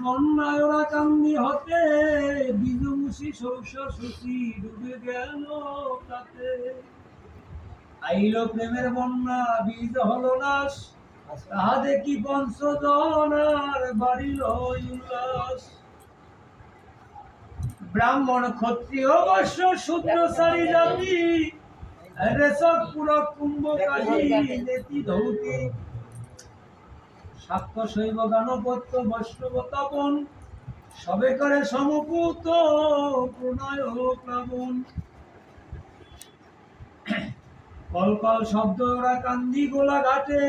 বন্যায় ওরা কান্দি হতে, বিজুমুষি শস্য সুচি ডুবে গেল তাতে। আইল প্রেমের বন্যা, বীজ হলো নাশ, তাহা দেখি পঞ্চজনার বাড়িল উল্লাস। ব্রাহ্মণ ক্ষত্রিয় বৈশ্য শূদ্র সারি জাতি, রেশক পুরক কুম্ভকারী নেতি ধৌতি। শাক্ত শৈব গানপত্য বৈষ্ণব তপন, সবে করে সমপুত প্রণয় প্লাবন। কলকল শব্দ ওরা কান্দি গোলা ঘাটে,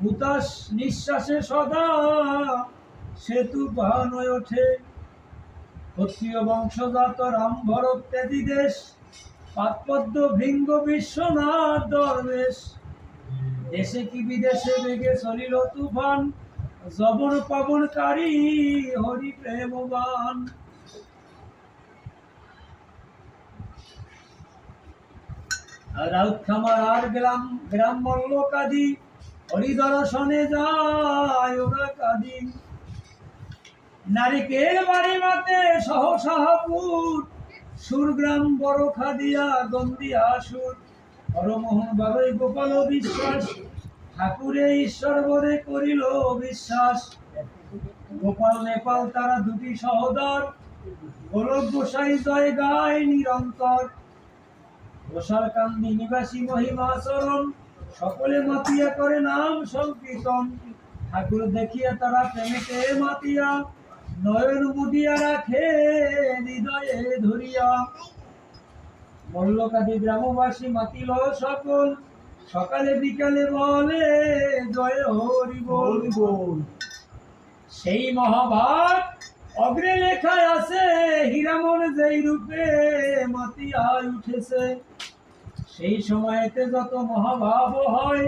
হুতাশ নিঃশ্বাসে সদা সেতু পান হয়ে ওঠে। ক্ষত্রিয় বংশজাত রাম ভরত ত্যাদি দেশ, পাতপদ্ম ভৃঙ্গ বিশ্বনাথ দরবেশ। দেশে কি বিদেশে বেগে চলিল তুফান, জবন পাবনকারী হরি প্রেমবান। রাউত খামার আর গ্রাম গ্রাম মল্ল কাদি, হরি দর্শনে যায় ওরা কাদি। নারিকেল বাড়ি মাতে সহসাহাপুর, সুরগ্রাম বড় খাদিয়া গন্দিয়া সুর। হরমোহন বারই গোপাল বিশ্বাস, ঠাকুরে ঈশ্বর বরে করিল বিশ্বাস। গোপাল নেপাল তারা দুটি সহদর, গোলক গোসাই জয় গায় নিরন্তর। গোসাল কান্দি নিবাসী মহিমাচরণ, সকলে মাতিয়া করে নাম সংকীর্তন। ঠাকুর দেখিয়া তারা প্রেমেতে মাতিয়া, নয়ন মুদিয়া রাখে হৃদয়ে ধরিয়া। মল্লকাদি গ্রামবাসী মাতিল সকল, সকালে বিকালে বলে জয় হরি বল বল। সেই মহাভাগ অগ্রে লেখায় আছে, হীরামন যেই রূপে মাতিয়া উঠেছে। সেই সময়তে যত মহাভাব হয়,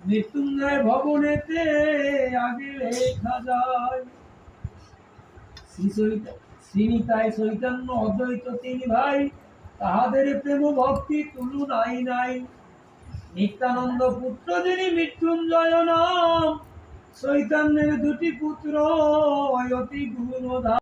মৃত্যুঞ্জয় ভবনেতে আগে লেখা যায়। শ্রীনিতাই চৈতন্য অদ্বৈত তিন ভাই, তাহাদের প্রেম ভক্তি তুলনাই নাই। নিত্যানন্দ পুত্র যিনি মৃত্যুঞ্জয় নাম, চৈতন্যের দুটি পুত্র অতি গুণধাম।